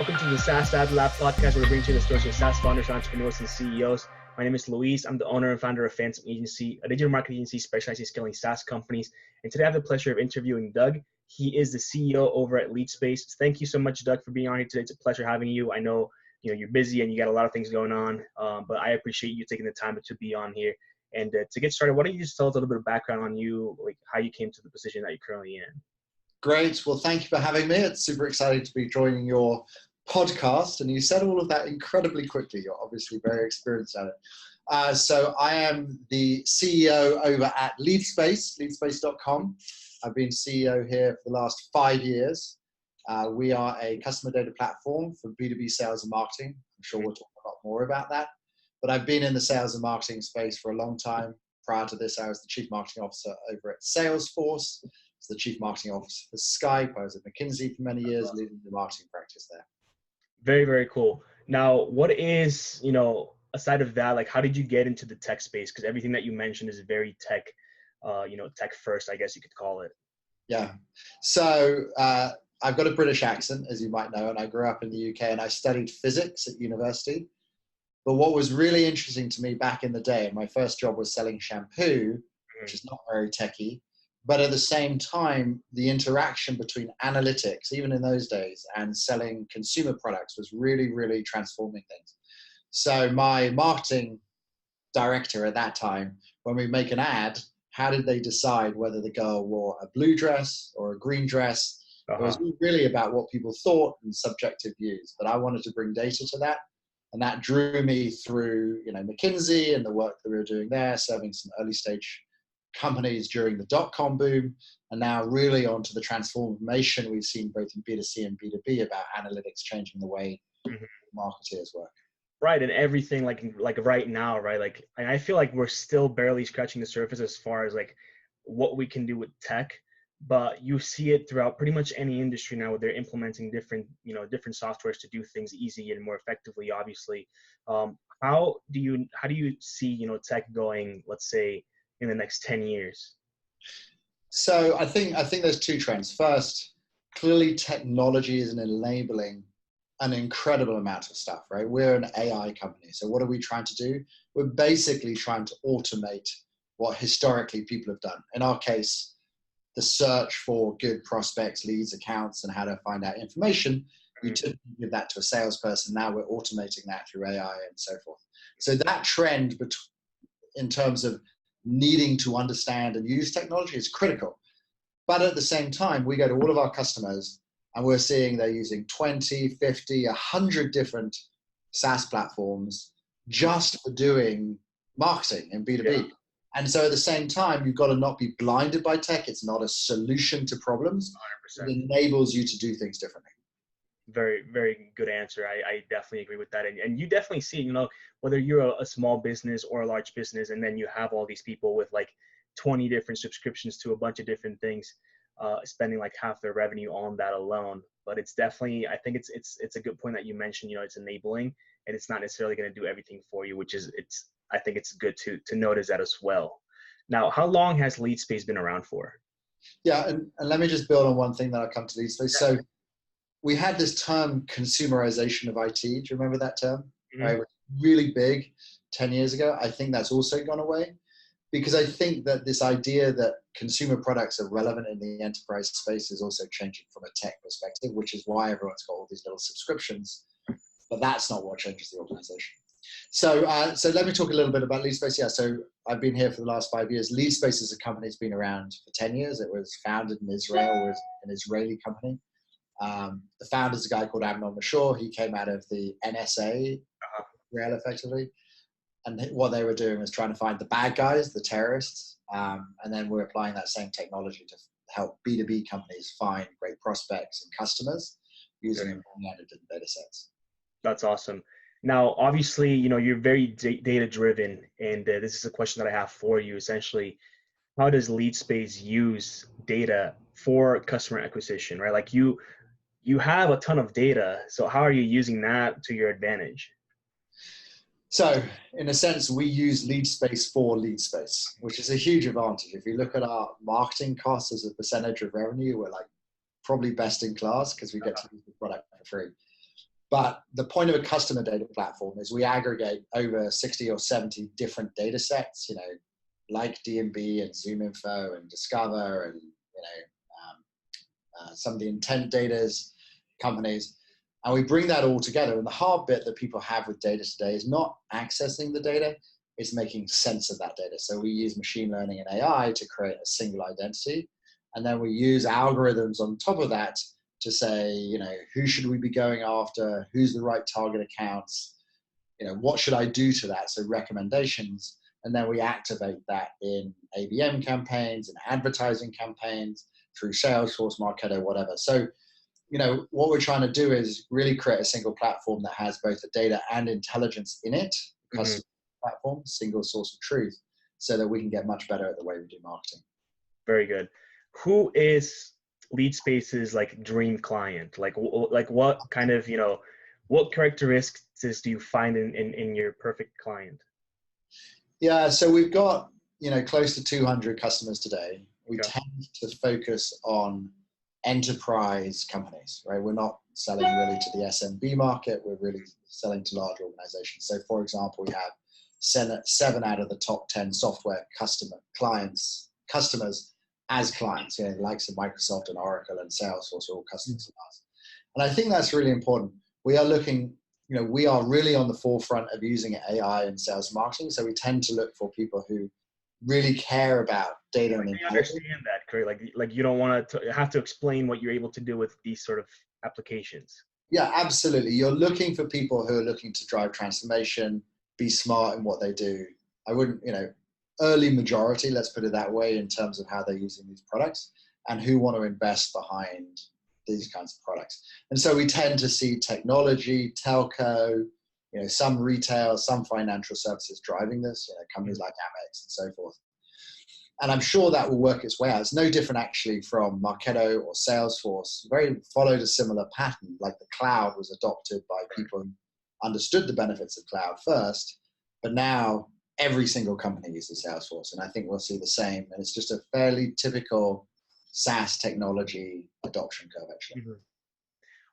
Welcome to the SaaS AdLab podcast, where we bring to you the stories of SaaS founders, entrepreneurs, and CEOs. My name is Luis. I'm the owner and founder of Fantôm Agency, a digital marketing agency specializing in scaling SaaS companies. And today I have the pleasure of interviewing Doug. He is the CEO over at Leadspace. Thank you so much, Doug, for being on here today. It's a pleasure having you. I know you're busy and you got a lot of things going on, but I appreciate you taking the time to be on here. And to get started, why don't you just tell us a little bit of background on you, like how you came to the position that you're currently in? Great. Well, thank you for having me. It's super exciting to be joining your podcast. And you said all of that incredibly quickly. You're obviously very experienced at it. So I am the CEO over at Leadspace, leadspace.com. I've been CEO here for the last 5 years. We are a customer data platform for B2B sales and marketing. I'm sure we'll talk a lot more about that. But I've been in the sales and marketing space for a long time. Prior to this, I was the Chief Marketing Officer over at Salesforce. I was the Chief Marketing Officer for Skype. I was at McKinsey for many years, leading the marketing practice there. Very, very cool. Now, what is, aside of that, like how did you get into the tech space? Because everything that you mentioned is very tech, tech first, I guess you could call it. Yeah. So I've got a British accent, as you might know, and I grew up in the UK and I studied physics at university. But what was really interesting to me back in the day, my first job was selling shampoo, which is not very techy, but at the same time, the interaction between analytics, even in those days, and selling consumer products was really, really transforming things. So my marketing director at that time, when we make an ad, how did they decide whether the girl wore a blue dress or a green dress? It was really about what people thought and subjective views, but I wanted to bring data to that. And that drew me through, McKinsey and the work that we were doing there, serving some early stage companies during the dot-com boom, and now really onto the transformation we've seen both in B2C and B2B about analytics changing the way marketers work. Right, and everything like right now, right? Like, I feel like we're still barely scratching the surface as far as like what we can do with tech. But you see it throughout pretty much any industry now where they're implementing different softwares to do things easy and more effectively, obviously. How do you see, tech going, let's say, in the next 10 years? So I think there's two trends. First, clearly technology is enabling an incredible amount of stuff, right? We're an AI company. So what are we trying to do? We're basically trying to automate what historically people have done. In our case, the search for good prospects, leads, accounts, and how to find out information. We typically give that to a salesperson. Now we're automating that through AI and so forth. So that trend in terms of needing to understand and use technology is critical. But at the same time, we go to all of our customers and we're seeing they're using 20, 50, 100 different SaaS platforms just for doing marketing in B2B. Yeah. And so at the same time, you've got to not be blinded by tech. It's not a solution to problems. 100%. It enables you to do things differently. Very, very good answer. I definitely agree with that. And you definitely see, whether you're a small business or a large business, and then you have all these people with like 20 different subscriptions to a bunch of different things, spending like half their revenue on that alone. But it's definitely, I think it's a good point that you mentioned, it's enabling, and it's not necessarily going to do everything for you, I think it's good to notice that as well. Now, how long has Leadspace been around for? Yeah, and let me just build on one thing that I come to Leadspace. So we had this term consumerization of IT. Do you remember that term? Right, it was really big 10 years ago. I think that's also gone away because I think that this idea that consumer products are relevant in the enterprise space is also changing from a tech perspective, which is why everyone's got all these little subscriptions. But that's not what changes the organization. So let me talk a little bit about Leadspace. Yeah, so I've been here for the last 5 years. Leadspace as a company has been around for 10 years. It was founded in Israel, was an Israeli company. The founder is a guy called Amnon Mashor. He came out of the NSA, Israel effectively. And what they were doing was trying to find the bad guys, the terrorists. And then we're applying that same technology to help B2B companies find great prospects and customers using unlimited data sets. That's awesome. Now, obviously, you're very data driven, and this is a question that I have for you. Essentially, how does Leadspace use data for customer acquisition, right? Like you have a ton of data, so how are you using that to your advantage? So, in a sense, we use Leadspace for Leadspace, which is a huge advantage. If you look at our marketing costs as a percentage of revenue, we're like probably best in class because we get to use the product for free. But the point of a customer data platform is we aggregate over 60 or 70 different data sets, like D&B and ZoomInfo and Discover and, some of the intent data companies. And we bring that all together. And the hard bit that people have with data today is not accessing the data, it's making sense of that data. So we use machine learning and AI to create a single identity. And then we use algorithms on top of that to say, who should we be going after? Who's the right target accounts? What should I do to that? So recommendations. And then we activate that in ABM campaigns and advertising campaigns through Salesforce, Marketo, whatever. So, what we're trying to do is really create a single platform that has both the data and intelligence in it, customer platform, single source of truth, so that we can get much better at the way we do marketing. Very good. Who is Leadspace's dream client? Like what kind of, what characteristics do you find in your perfect client? Yeah, so we've got, close to 200 customers today. We Okay. tend to focus on enterprise companies, right? We're not selling really to the SMB market. We're really selling to large organizations. So for example, we have 7 out of the top 10 software customers as clients, the likes of Microsoft and Oracle and Salesforce are all customers of ours. And I think that's really important. We are looking, we are really on the forefront of using AI in sales marketing. So we tend to look for people who really care about data and intelligence. I understand that, correct? Like you don't want to have to explain what you're able to do with these sort of applications. Yeah, absolutely. You're looking for people who are looking to drive transformation, be smart in what they do. I wouldn't, early majority, let's put it that way, in terms of how they're using these products and who want to invest behind these kinds of products. And so we tend to see technology, telco, some retail, some financial services driving this, companies like Amex and so forth. And I'm sure that will work its way out. It's no different actually from Marketo or Salesforce. Followed a similar pattern, like the cloud was adopted by people who understood the benefits of cloud first, but now every single company uses Salesforce. And I think we'll see the same. And it's just a fairly typical SaaS technology adoption curve, actually. Mm-hmm.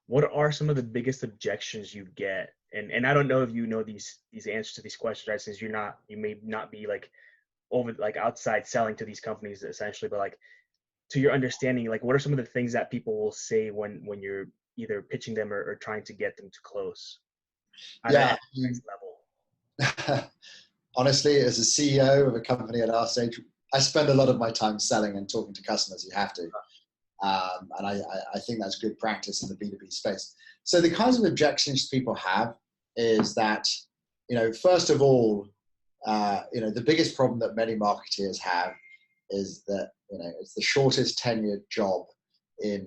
What are some of the biggest objections you get? And I don't know if you know these answers to these questions, right? Since you may not be outside selling to these companies essentially, but to your understanding, what are some of the things that people will say when you're either pitching them or trying to get them to close? Yeah. Next level. Honestly, as a CEO of a company at our stage, I spend a lot of my time selling and talking to customers. You have to. And I think that's good practice in the B2B space. So the kinds of objections people have is that, first of all, the biggest problem that many marketeers have is that, it's the shortest tenured job in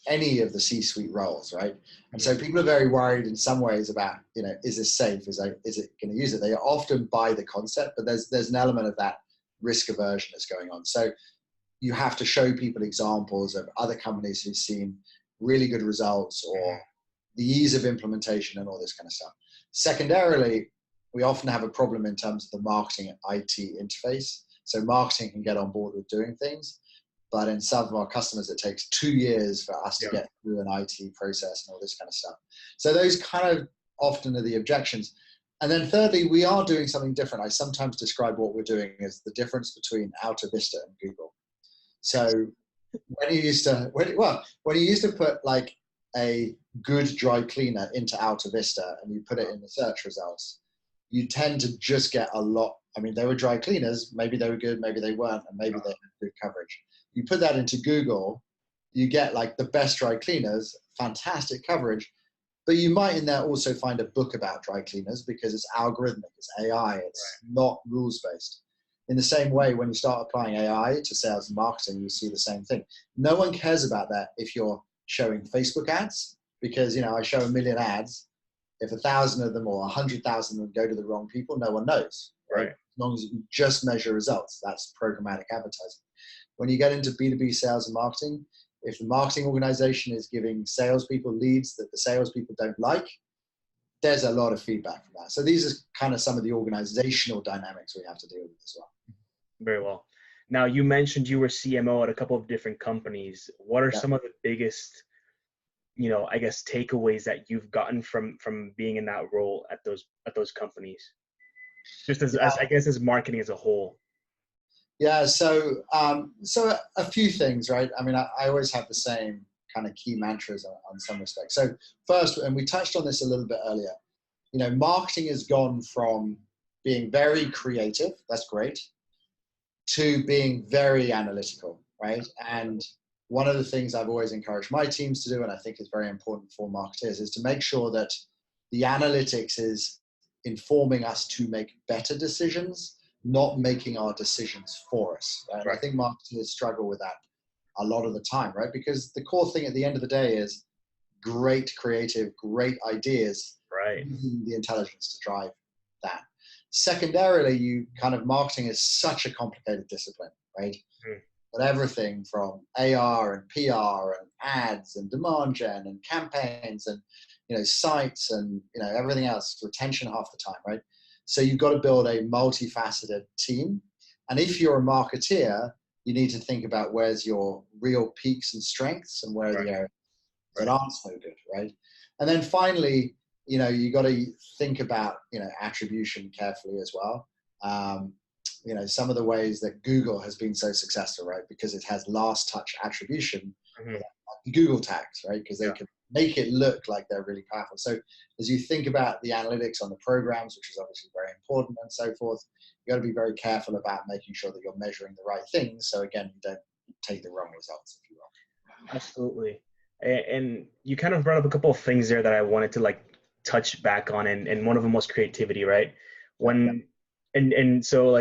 any of the C-suite roles, right? And so people are very worried in some ways about, is this safe? Is it going to use it? They often buy the concept, but there's an element of that risk aversion that's going on. So you have to show people examples of other companies who've seen really good results or the ease of implementation and all this kind of stuff. Secondarily, we often have a problem in terms of the marketing and IT interface. So marketing can get on board with doing things, but in some of our customers, it takes 2 years for us to get through an IT process and all this kind of stuff. So those kind of often are the objections. And then thirdly, we are doing something different. I sometimes describe what we're doing as the difference between Alta Vista and Google. So when you used to put a good dry cleaner into Alta Vista and you put it in the search results, you tend to just get a lot. I mean, they were dry cleaners. Maybe they were good, maybe they weren't, and maybe they had good coverage. You put that into Google, you get the best dry cleaners, fantastic coverage, but you might in there also find a book about dry cleaners because it's algorithmic, it's AI, it's not rules-based. In the same way, when you start applying AI to sales and marketing, you see the same thing. No one cares about that if you're showing Facebook ads, because, I show 1 million ads. If 1,000 of them or 100,000 of them go to the wrong people, no one knows, right? As long as you just measure results, that's programmatic advertising. When you get into B2B sales and marketing, if the marketing organization is giving salespeople leads that the salespeople don't like, there's a lot of feedback from that. So these are kind of some of the organizational dynamics we have to deal with as well. Very well. Now, you mentioned you were CMO at a couple of different companies. What are some of the biggest I guess takeaways that you've gotten from being in that role at those companies, just as I guess as marketing as a whole? Yeah, so a few things, right? I mean, I always have the same kind of key mantras on some respects. So first, and we touched on this a little bit earlier, marketing has gone from being very creative, that's great, to being very analytical, right? And one of the things I've always encouraged my teams to do, and I think is very important for marketers, is to make sure that the analytics is informing us to make better decisions, not making our decisions for us. Right? Right. I think marketers struggle with that a lot of the time, right? Because the core thing at the end of the day is great creative, great ideas, right? Using the intelligence to drive that. Secondarily, marketing is such a complicated discipline, right? Mm. But everything from AR and PR and ads and demand gen and campaigns and sites and everything else, retention half the time, right? So you've got to build a multifaceted team. And if you're a marketeer, you need to think about where's your real peaks and strengths and where are the areas that aren't so good, right? And then finally, you got to think about attribution carefully as well. Some of the ways that Google has been so successful, right? Because it has last touch attribution, Google tags, right? Because they can make it look like they're really powerful. So as you think about the analytics on the programs, which is obviously very important and so forth, you got to be very careful about making sure that you're measuring the right things. So again, you don't take the wrong results, if you will. Absolutely. And you kind of brought up a couple of things there that I wanted to touch back on, and one of them was creativity, right? And so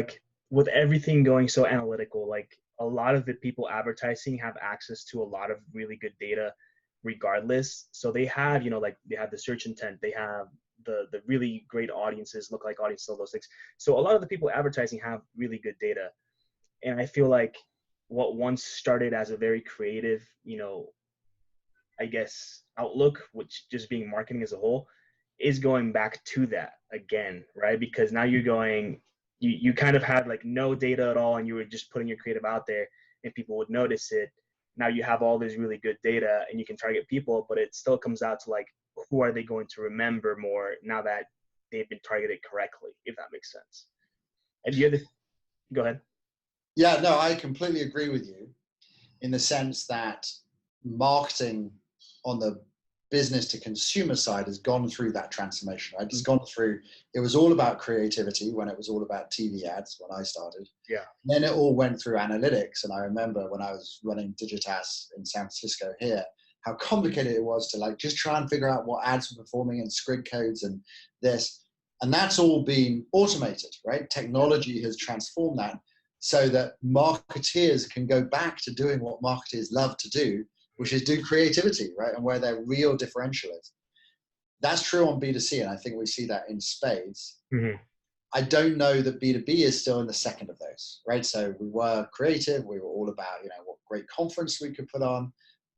with everything going so analytical, a lot of the people advertising have access to a lot of really good data regardless. So they have, they have the search intent, they have the really great audiences, look like audiences, all those things. So a lot of the people advertising have really good data. And I feel like what once started as a very creative, I guess, outlook, which just being marketing as a whole, is going back to that again, right? Because now you're going, you kind of had no data at all, and you were just putting your creative out there and people would notice it. Now you have all this really good data and you can target people, but it still comes out to who are they going to remember more now that they've been targeted correctly, if that makes sense. And the other, go ahead. Yeah, no, I completely agree with you in the sense that marketing on the business to consumer side has gone through that transformation, right? It's gone through, it was all about creativity when it was all about TV ads when I started. Yeah. And then it all went through analytics. And I remember when I was running Digitas in San Francisco here, how complicated it was to just try and figure out what ads were performing and script codes and this. And that's all been automated, right? Technology has transformed that so that marketeers can go back to doing what marketers love to do, which is do creativity, right? And where their real differential is. That's true on B2C, and I think we see that in spades. Mm-hmm. I don't know that B2B is still in the second of those, right? So we were creative. We were all about, what great conference we could put on.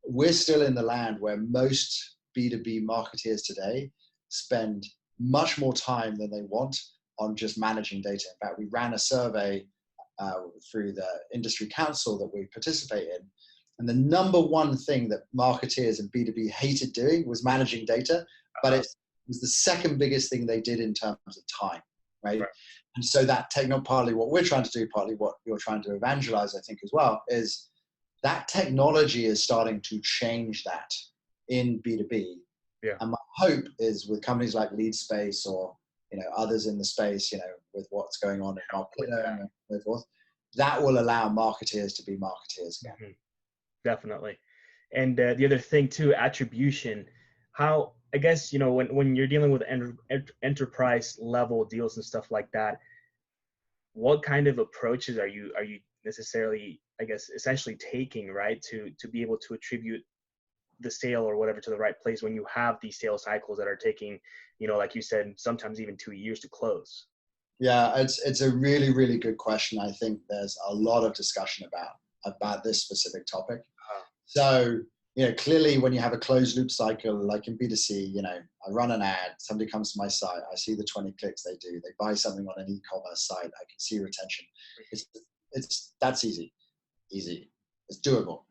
We're still in the land where most B2B marketeers today spend much more time than they want on just managing data. In fact, we ran a survey through the industry council that we participate in. And the number one thing that marketeers and B2B hated doing was managing data, but it was the second biggest thing they did in terms of time, right? And so that partly what we're trying to do, partly what you're trying to evangelize, I think as well, is that technology is starting to change that in B2B. Yeah. And my hope is with companies like Leadspace or, others in the space, with what's going on in marketing and so forth, that will allow marketeers to be marketeers again. Mm-hmm. Definitely. And the other thing too, attribution, how, I guess, when you're dealing with enterprise level deals and stuff like that, what kind of approaches are you necessarily, I guess, essentially taking, right, to be able to attribute the sale or whatever to the right place when you have these sales cycles that are taking, like you said, sometimes even 2 years to close? Yeah, it's a really, really good question. I think there's a lot of discussion about this specific topic. So, clearly when you have a closed loop cycle, like in B2C, I run an ad, somebody comes to my site, I see the 20 clicks they do, they buy something on an e-commerce site, I can see retention. That's easy. It's doable.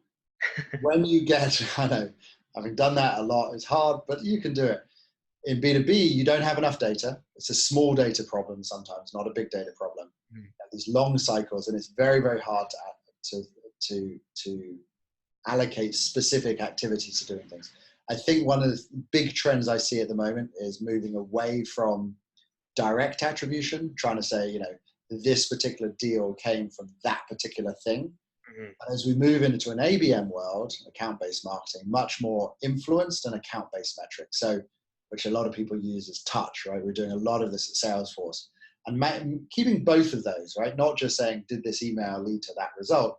When you get, Having done that a lot, it's hard, but you can do it. In B2B, you don't have enough data. It's a small data problem sometimes, not a big data problem. Mm. You have these long cycles, and it's very, very hard to allocate specific activities to doing things. I think one of the big trends I see at the moment is moving away from direct attribution, trying to say, you know, this particular deal came from that particular thing. Mm-hmm. As we move into an ABM world, account-based marketing, much more influenced and account-based metrics. So, which a lot of people use as touch, right? We're doing a lot of this at Salesforce, and keeping both of those, right? Not just saying, did this email lead to that result,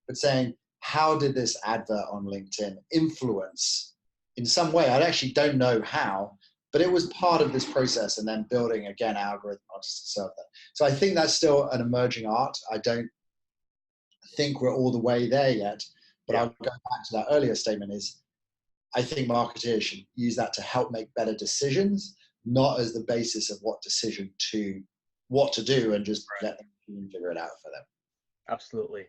but saying, how did this advert on LinkedIn influence in some way? I actually don't know how, but it was part of this process, and then building again algorithms to serve that. So I think that's still an emerging art. I don't think we're all the way there yet, but I'll go back to that earlier statement is I think marketers should use that to help make better decisions, not as the basis of what to do, and just let them figure it out for them. Absolutely.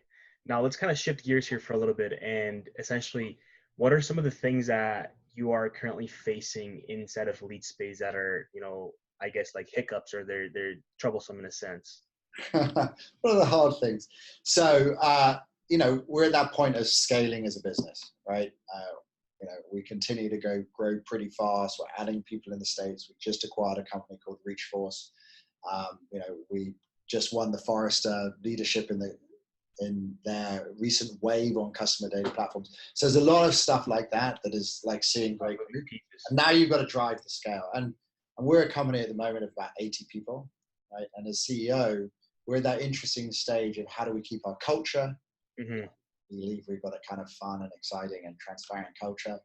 Now let's kind of shift gears here for a little bit, and essentially, what are some of the things that you are currently facing inside of Leadspace that are, you know, I guess like hiccups, or they're troublesome in a sense? What are the hard things? So, you know, we're at that point of scaling as a business, right? You know, we continue to grow pretty fast. We're adding people in the States. We just acquired a company called Reachforce. You know, we just won the Forrester leadership in their recent wave on customer data platforms. So there's a lot of stuff like that is like seeing great pieces. And now you've got to drive the scale. And we're a company at the moment of about 80 people, right? And as CEO, we're at that interesting stage of how do we keep our culture. Mm-hmm. We believe we've got a kind of fun and exciting and transparent culture.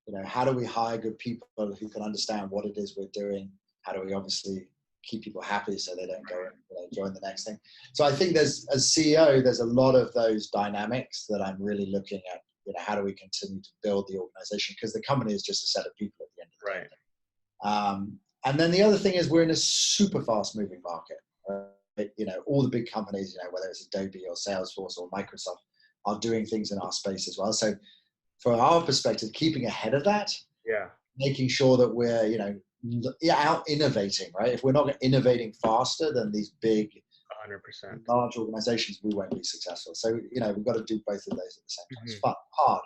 You know, how do we hire good people who can understand what it is we're doing? How do we obviously keep people happy so they don't go and, you know, join the next thing? So I think as CEO, there's a lot of those dynamics that I'm really looking at. You know, how do we continue to build the organization? Because the company is just a set of people at the end of the day. And then the other thing is we're in a super fast moving market. You know, all the big companies, you know, whether it's Adobe or Salesforce or Microsoft, are doing things in our space as well. So from our perspective, keeping ahead of that, making sure that we're, you know, out innovating, right? If we're not innovating faster than these big 100% large organizations, we won't be successful. So, you know, we've got to do both of those at the same time. It's fun, hard.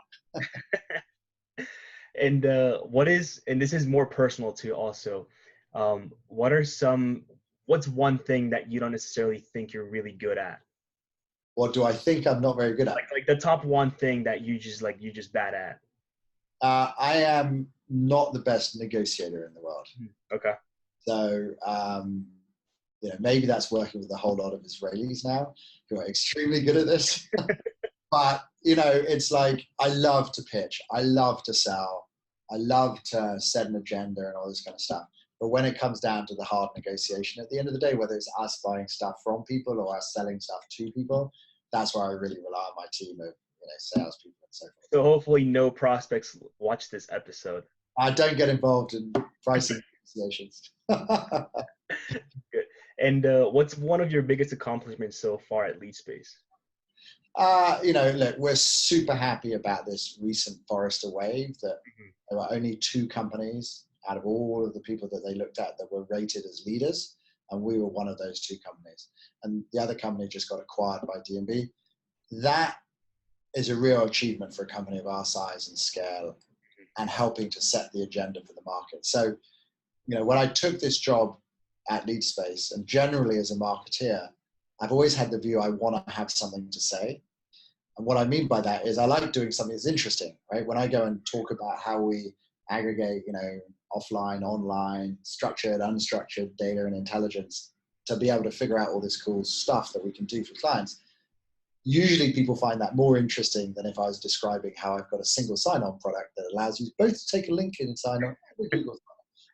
And and this is more personal too also, what's one thing that you don't necessarily think you're really good at? What do I think I'm not very good at? Like the top one thing that you just bad at. I am not the best negotiator in the world. Okay. So, you know, maybe that's working with a whole lot of Israelis now who are extremely good at this. But, you know, it's like, I love to pitch. I love to sell. I love to set an agenda and all this kind of stuff. But when it comes down to the hard negotiation, at the end of the day, whether it's us buying stuff from people or us selling stuff to people, that's where I really rely on my team of, you know, salespeople and so forth. So hopefully no prospects watch this episode. I don't get involved in pricing negotiations. Good. And what's one of your biggest accomplishments so far at Leadspace? You know, look, we're super happy about this recent Forrester wave that there were only 2 companies out of all of the people that they looked at that were rated as leaders. And we were one of those 2 companies. And the other company just got acquired by D&B. That is a real achievement for a company of our size and scale and helping to set the agenda for the market. So, you know, when I took this job at Leadspace, and generally as a marketeer, I've always had the view I want to have something to say. And what I mean by that is I like doing something that's interesting, right? When I go and talk about how we aggregate, you know, offline, online, structured, unstructured data and intelligence to be able to figure out all this cool stuff that we can do for clients, usually people find that more interesting than if I was describing how I've got a single sign-on product that allows you both to take a link in and sign on.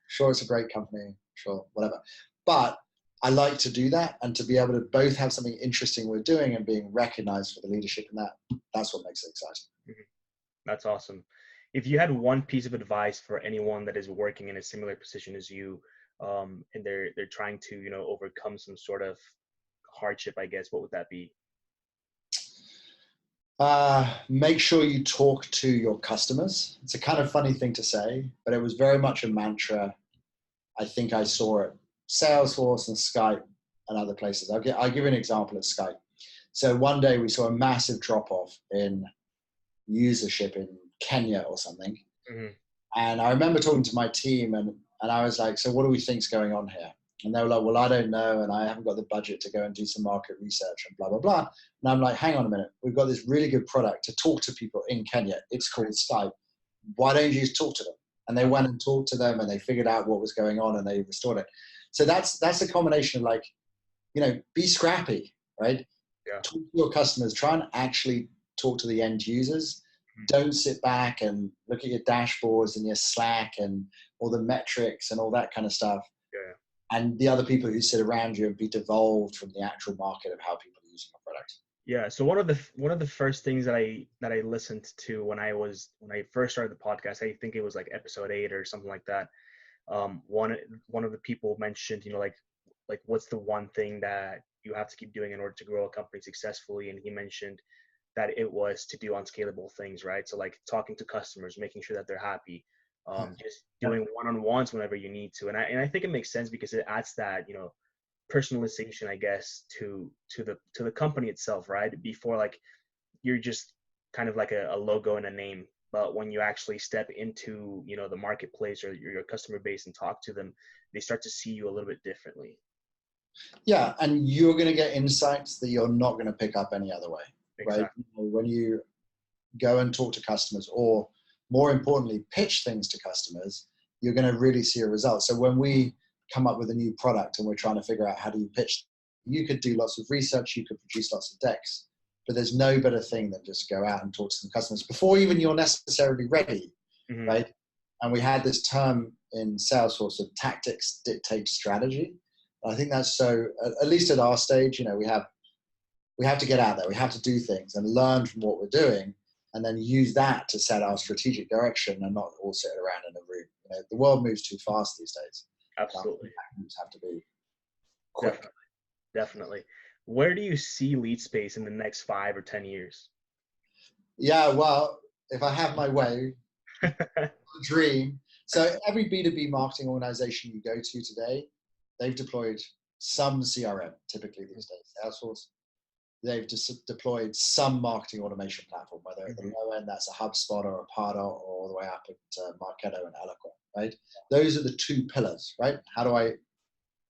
Sure, it's a great company, sure, whatever. But I like to do that, and to be able to both have something interesting we're doing and being recognized for the leadership in that, that's what makes it exciting. That's awesome. If you had one piece of advice for anyone that is working in a similar position as you, and they're trying to, you know, overcome some sort of hardship, I guess, what would that be? Make sure you talk to your customers. It's a kind of funny thing to say, but it was very much a mantra. I think I saw it Salesforce and Skype and other places. I'll give you an example at Skype. So one day we saw a massive drop off in usership in Kenya or something. Mm-hmm. And I remember talking to my team and I was like, so what do we think's going on here? And they were like, well, I don't know. And I haven't got the budget to go and do some market research and blah, blah, blah. And I'm like, hang on a minute. We've got this really good product to talk to people in Kenya. It's called Skype. Why don't you just talk to them? And they went and talked to them and they figured out what was going on and they restored it. So that's a combination of like, be scrappy, right? Yeah. Talk to your customers, try and actually talk to the end users. Don't sit back and look at your dashboards and your Slack and all the metrics and all that kind of stuff. Yeah. And the other people who sit around you and be devolved from the actual market of how people are using your product. Yeah. So one of the first things that I listened to when I first started the podcast, I think it was like episode 8 or something like that. One of the people mentioned, like what's the one thing that you have to keep doing in order to grow a company successfully, and he mentioned that it was to do unscalable things, right? So like talking to customers, making sure that they're happy, just doing one-on-ones whenever you need to, and I think it makes sense because it adds that personalization, I guess, to the company itself, right? Before, like, you're just kind of like a logo and a name, but when you actually step into the marketplace or your customer base and talk to them, they start to see you a little bit differently. Yeah, and you're going to get insights that you're not going to pick up any other way. Exactly. Right? When you go and talk to customers, or more importantly, pitch things to customers, you're going to really see a result. So when we come up with a new product and we're trying to figure out how do you pitch, you could do lots of research, you could produce lots of decks, but there's no better thing than just go out and talk to some customers before even you're necessarily ready, right? And we had this term in Salesforce of tactics dictate strategy. I think that's so, at least at our stage, we have to get out there. We have to do things and learn from what we're doing, and then use that to set our strategic direction and not all sit around in a room. The world moves too fast these days. Absolutely. Moves have to be quick. Definitely. Where do you see Leadspace in the next 5 or 10 years? Yeah, well, if I have my way, dream. So every B2B marketing organization you go to today, they've deployed some CRM, typically these days, Salesforce. They've just deployed some marketing automation platform, whether at the low end, that's a HubSpot or a Pardot, or all the way up at Marketo and Eloquent, right? Those are the two pillars, right? How do I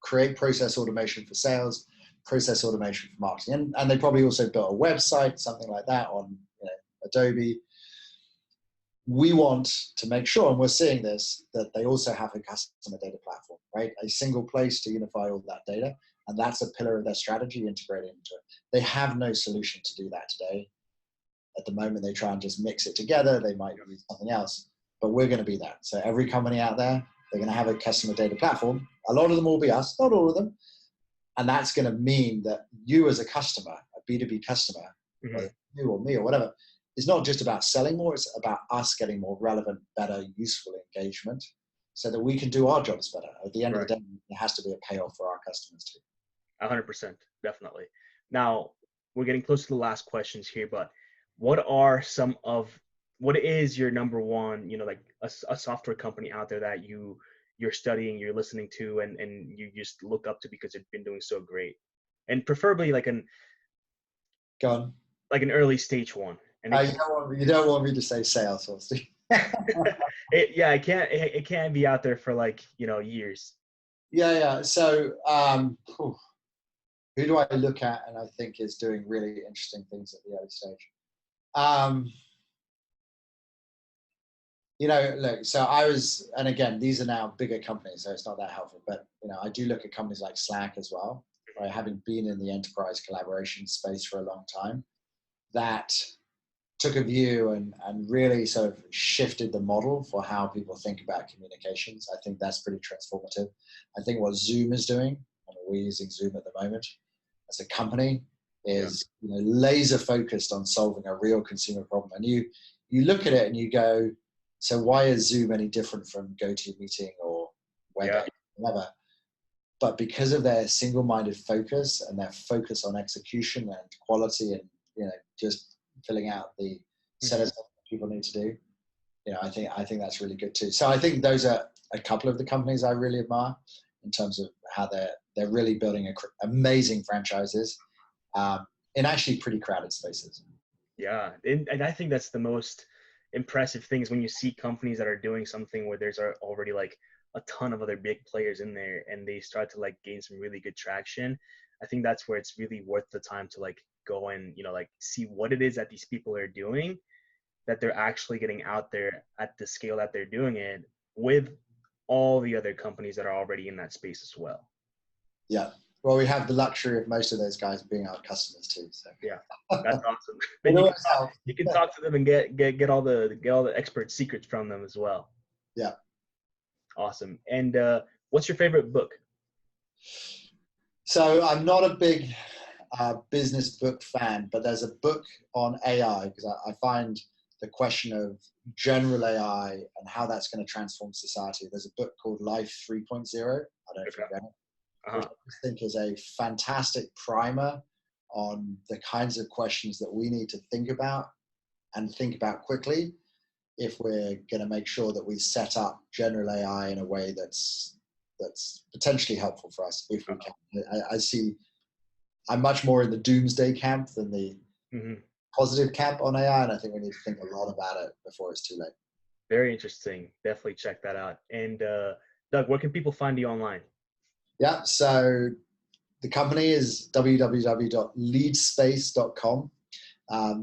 create process automation for sales, process automation for marketing? And they probably also built a website, something like that on Adobe. We want to make sure, and we're seeing this, that they also have a customer data platform, right? A single place to unify all that data. And that's a pillar of their strategy, integrated into it. They have no solution to do that today. At the moment, they try and just mix it together. They might use something else, but we're going to be that. So every company out there, they're going to have a customer data platform. A lot of them will be us, not all of them. And that's going to mean that you as a customer, a B2B customer, whether you or me or whatever, it's not just about selling more, it's about us getting more relevant, better, useful engagement so that we can do our jobs better. At the end of the day, there has to be a payoff for our customers too. 100%, definitely. Now, we're getting close to the last questions here, but what is your number one, like a software company out there that you're studying, you're listening to, and you just look up to because it's been doing so great? And preferably like an early stage one. And you don't want me to say Salesforce. It can't be out there for years. Yeah. So who do I look at and I think is doing really interesting things at the early stage? Look, so I was, and again, these are now bigger companies, so it's not that helpful, but I do look at companies like Slack as well, right? Having been in the enterprise collaboration space for a long time, that took a view and really sort of shifted the model for how people think about communications. I think that's pretty transformative. I think what Zoom is doing, and we're using Zoom at the moment as a company, is laser focused on solving a real consumer problem. And you look at it and you go, so why is Zoom any different from GoToMeeting or WebEx, whatever? But because of their single-minded focus and their focus on execution and quality and just filling out the set of stuff that people need to do. You know, I think that's really good too. So I think those are a couple of the companies I really admire in terms of how they're really building amazing franchises in actually pretty crowded spaces. Yeah, and I think that's the most impressive thing is when you see companies that are doing something where there's already like a ton of other big players in there and they start to like gain some really good traction. I think that's where it's really worth the time to like go and, you know, like see what it is that these people are doing, that they're actually getting out there at the scale that they're doing it with all the other companies that are already in that space as well. Yeah. Well, we have the luxury of most of those guys being our customers too. So yeah, that's awesome. Then you can talk to them and get all the expert secrets from them as well. Yeah. Awesome. And what's your favorite book? So I'm not a big business book fan, but there's a book on AI because I find the question of general AI and how that's going to transform society. There's a book called Life 3.0. I don't know if you've read it, which I think is a fantastic primer on the kinds of questions that we need to think about and think about quickly if we're going to make sure that we set up general AI in a way that's potentially helpful for us if we can. I'm much more in the doomsday camp than the positive camp on AI, and I think we need to think a lot about it before it's too late. Very interesting. Definitely check that out. And Doug, where can people find you online? Yeah, so the company is www.leadspace.com.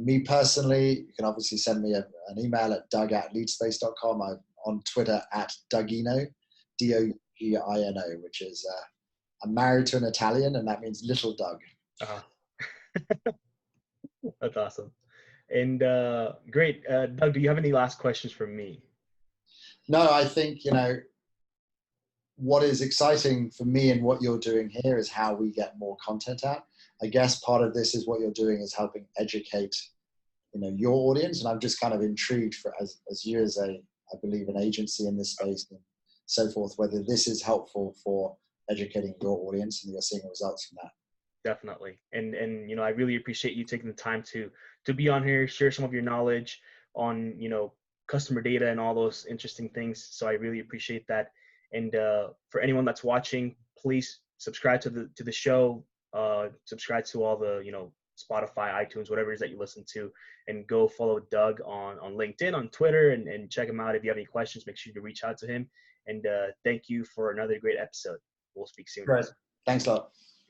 Me personally, you can obviously send me an email at doug@leadspace.com. I'm on Twitter @Dougino, Dougino, which is I'm married to an Italian, and that means little Doug. That's awesome. And great. Doug, do you have any last questions for me? No, I think, what is exciting for me and what you're doing here is how we get more content out. I guess part of this is what you're doing is helping educate, your audience. And I'm just kind of intrigued as you as I believe an agency in this space and so forth, whether this is helpful for educating your audience and you're seeing results from that. Definitely. And I really appreciate you taking the time to be on here, share some of your knowledge on, customer data and all those interesting things. So I really appreciate that. And for anyone that's watching, please subscribe to the show, subscribe to all the, Spotify, iTunes, whatever it is that you listen to, and go follow Doug on LinkedIn, on Twitter, and check him out. If you have any questions, make sure to reach out to him. And thank you for another great episode. We'll speak soon. Great. Thanks a lot.